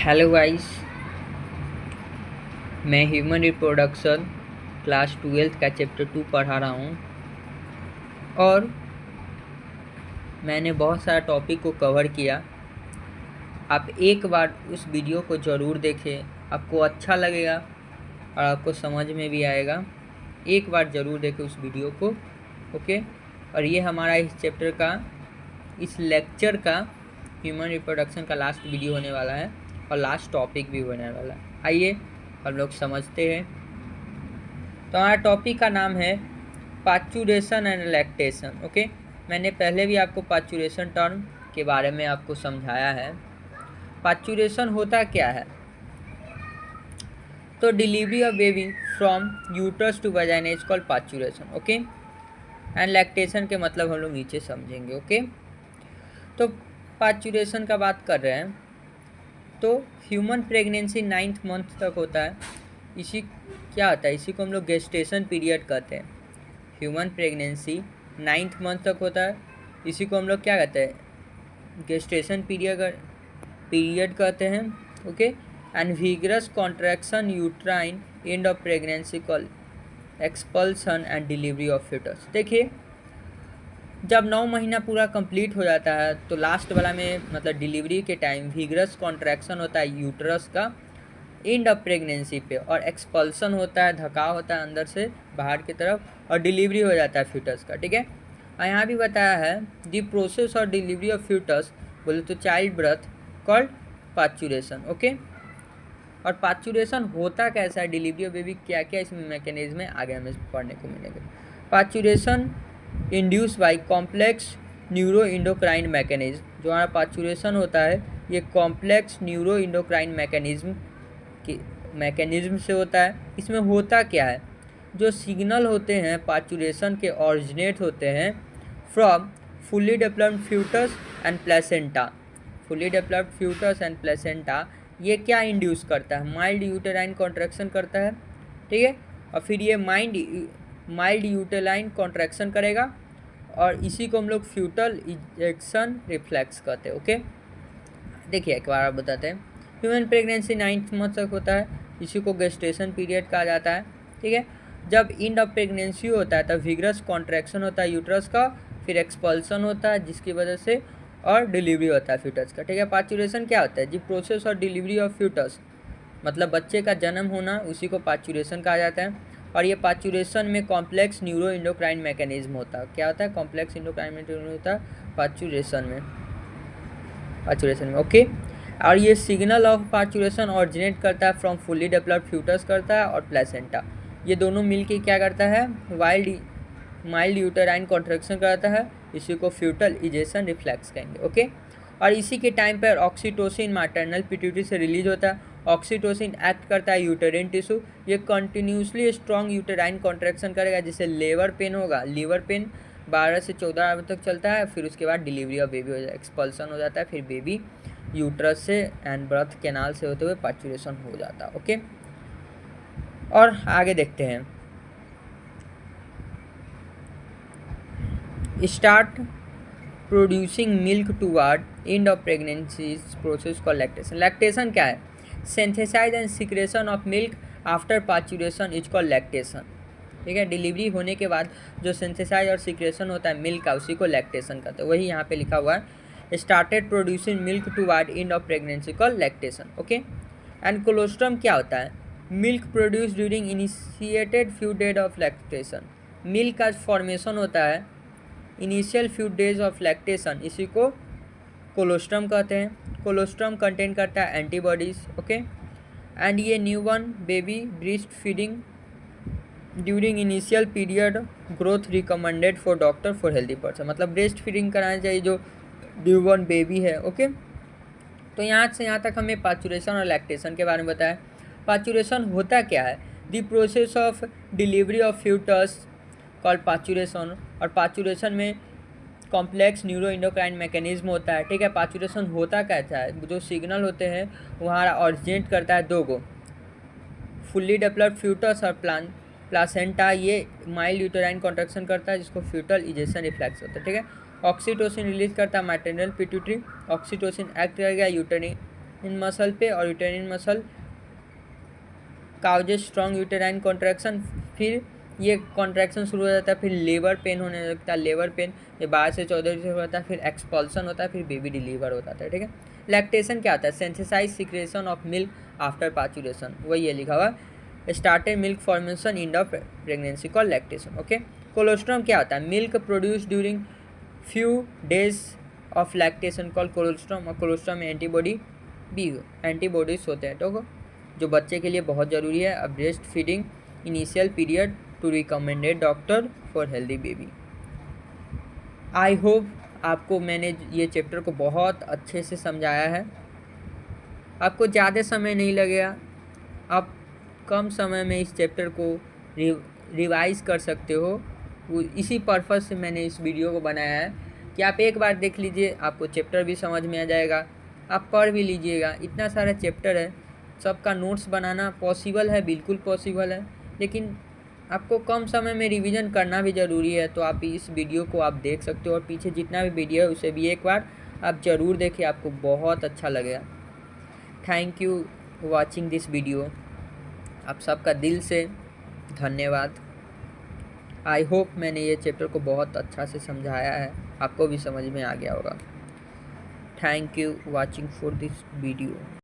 Hello guys, मैं human reproduction class 12th का chapter 2 पढ़ा रहा हूँ और मैंने बहुत सारा टॉपिक को कवर किया। आप एक बार उस वीडियो को ज़रूर देखें, आपको अच्छा लगेगा और आपको समझ में भी आएगा। एक बार ज़रूर देखें उस वीडियो को, ओके। और ये हमारा इस चैप्टर का, इस लेक्चर का ह्यूमन रिप्रोडक्शन का लास्ट वीडियो होने वाला है और लास्ट टॉपिक भी होने वाला है। आइए हम लोग समझते हैं। तो हमारा टॉपिक का नाम है पार्चुरेशन एंड लैक्टेशन, ओके। मैंने पहले भी आपको पार्चुरेशन टर्म के बारे में आपको समझाया है। पार्चुरेशन होता क्या है? तो delivery of baby from uterus to vagina is called parturition, okay. And lactation के मतलब हम लोग नीचे समझेंगे, ओके। तो पार्चुरेशन का बात कर रहे हैं तो ह्यूमन प्रेगनेंसी 9th मंथ तक होता है। इसी क्या होता है, इसी को हम लोग गेस्टेशन पीरियड कहते हैं। ह्यूमन प्रेगनेंसी 9th मंथ तक होता है, इसी को हम लोग क्या कहते हैं, गेस्टेशन पीरियड कहते हैं, okay. And vigorous contraction uterine end of pregnancy call expulsion and delivery of foetus. देखिए, जब 9 महीना पूरा कंप्लीट हो जाता है तो लास्ट वाला में मतलब डिलीवरी के टाइम विगरस कॉन्ट्रैक्शन होता है यूट्रस का एंड ऑफ प्रेगनेंसी पे, और एक्सपल्सन होता है, धक्का होता है अंदर से बाहर की तरफ, और डिलीवरी हो जाता है फ्यूटस का, ठीक है। और यहाँ भी बताया है द प्रोसेस और डिलीवरी ऑफ फ्यूटस बोले तो child birth called parturition, okay. और पार्चुरेशन होता कैसा है, डिलीवरी ऑफ बेबी क्या क्या इसमें मैकेनिज्म है, आगे हमें पढ़ने को मिलेगा। Parturition induce by complex neuro endocrine mechanism. जो हमारा पार्चुरेशन होता है ये कॉम्प्लेक्स न्यूरो इंडोक्राइन मैकेनिज्म से होता है। इसमें होता क्या है, जो सिग्नल होते हैं पार्चुरेशन के ऑरिजिनेट होते हैं from fully developed foetus and placenta. Fully developed foetus and placenta ये क्या इंड्यूस करता है, माइल्ड यूटेराइन कॉन्ट्रैक्शन करता है, ठीक है। और फिर ये माइल्ड यूटेराइन कॉन्ट्रैक्शन करेगा और इसी को हम लोग फ्यूटल इजेक्शन रिफ्लेक्स कहते हैं, ओके। देखिए एक बार आप बताते हैं, ह्यूमन प्रेगनेंसी 9th मंथ तक होता है, इसी को गेस्टेशन पीरियड कहा जाता है, ठीक है। जब एंड ऑफ प्रेगनेंसी होता है तब विगरस कॉन्ट्रैक्शन होता है यूट्रस का, फिर एक्सपल्सन होता है जिसकी वजह से, और डिलीवरी होता है फ्यूटस का, ठीक है। पार्चुरेशन क्या होता है, जी प्रोसेस और डिलीवरी ऑफ फ्यूटस, मतलब बच्चे का जन्म होना, उसी को पार्चुरेशन कहा जाता है। और ये पार्चुरेशन में कॉम्प्लेक्स न्यूरो इंडोक्राइन मैकेनिज्म होता है। क्या होता है, कॉम्प्लेक्स इंडोक्राइन मैकेनिज्म होता है पार्चुरेशन में, ओके। और ये सिग्नल ऑफ पार्चुरेशन ऑरिजिनेट करता है फ्रॉम फुली डेवलप्ड फ्यूटस करता है और प्लेसेंटा, ये दोनों मिलके क्या करता है, माइल्ड यूटेराइन कॉन्ट्रैक्शन करता है, इसी को फ्यूटल इजेक्शन रिफ्लेक्स कहेंगे, ओके। और इसी के टाइम पर ऑक्सीटोसिन मैटरनल पिट्यूटरी से रिलीज होता है। ऑक्सीटोसिन एक्ट करता है यूटेरिन टिश्यू, ये कंटिन्यूसली स्ट्रॉन्ग यूटेराइन कॉन्ट्रैक्शन करेगा, जिससे लीवर पेन होगा। लीवर पेन 12 से 14 आवर तक चलता है, फिर उसके बाद डिलीवरी ऑफ बेबी हो जाता है, एक्सपल्सन हो जाता है, फिर बेबी यूट्रस से एंड बर्थ कैनाल से होते हुए पार्चुरेशन हो जाता है, ओके। और आगे देखते हैं, start producing milk toward end of pregnancy process called lactation. Lactation क्या है, synthesise and secretion of milk after parturition is called lactation, ठीक है। डिलीवरी होने के बाद जो सिंथेसाइज और सिक्रेशन होता है मिल्क का, उसी को लैक्टेशन कहते हैं। वही यहाँ पे लिखा हुआ है, started producing milk toward end of pregnancy called lactation, okay. And colostrum क्या होता है, milk produce during initiated few days of lactation. Milk का फॉर्मेशन होता है initial few days of lactation, इसी को कोलोस्ट्रम कहते हैं। कोलोस्ट्रम कंटेन करता है एंटीबॉडीज, ओके। एंड ये newborn baby breast feeding during initial period growth recommended for doctor for healthy person, मतलब ब्रेस्ट फीडिंग कराना चाहिए जो न्यूबॉर्न बेबी है, ओके। तो यहाँ से यहाँ तक हमें पार्चुरेशन और लैक्टेशन के बारे में बताया। पार्चुरेशन होता क्या है, the process of delivery of foetus called parturition. और पार्चुरेशन में कॉम्प्लेक्स न्यूरो इंडोक्राइन मैकेनिज्म होता है, ठीक है। पार्चुरेशन होता कैसा है, जो सिग्नल होते हैं वहाँ ऑरिजिनेट करता है दो गो, फुल्ली डेवलप्ड फ्यूटस और प्लासेंटा, ये माइल्ड यूटेराइन कॉन्ट्रैक्शन करता है जिसको फ्यूटल इजेक्शन रिफ्लेक्स होता है, ठीक है। ऑक्सीटोसिन रिलीज करता है मैटरनल पिट्यूटरी, ऑक्सीटोसिन एक्ट करेगा इन मसल पे और uterine muscle causes strong uterine contraction, फिर ये कॉन्ट्रैक्शन शुरू हो जाता है, फिर लेबर पेन होने लगता है, लेबर पेन ये 12 से 14 से होता है, फिर एक्सपल्सन होता है, फिर बेबी डिलीवर होता है, ठीक है। लैक्टेशन क्या होता है? Synthesize secretion of milk after parturition, वही है लिखा हुआ, started milk formation in the pregnancy call lactation, okay. Colostrum क्या होता है? Milk produce during few days of lactation call colostrum, और कोलोस्ट्रम में एंटीबॉडीज होते हैं, तो जो बच्चे के लिए बहुत ज़रूरी है। अब breast feeding initial period to recommended doctor for healthy baby. I hope आपको मैंने ये चैप्टर को बहुत अच्छे से समझाया है, आपको ज़्यादा समय नहीं लगेगा, आप कम समय में इस चैप्टर को रिवाइज कर सकते हो। वो इसी पर्पज़ से मैंने इस वीडियो को बनाया है कि आप एक बार देख लीजिए, आपको चैप्टर भी समझ में आ जाएगा, आप पढ़ भी लीजिएगा। इतना सारा चैप्टर है, सबका नोट्स बनाना पॉसिबल है, बिल्कुल पॉसिबल है, लेकिन आपको कम समय में रिवीजन करना भी ज़रूरी है। तो आप इस वीडियो को आप देख सकते हो, और पीछे जितना भी वीडियो है उसे भी एक बार आप ज़रूर देखिए, आपको बहुत अच्छा लगेगा। Thank you watching this video, आप सबका दिल से धन्यवाद। आई होप मैंने ये चैप्टर को बहुत अच्छा से समझाया है, आपको भी समझ में आ गया होगा। Thank you watching for this video.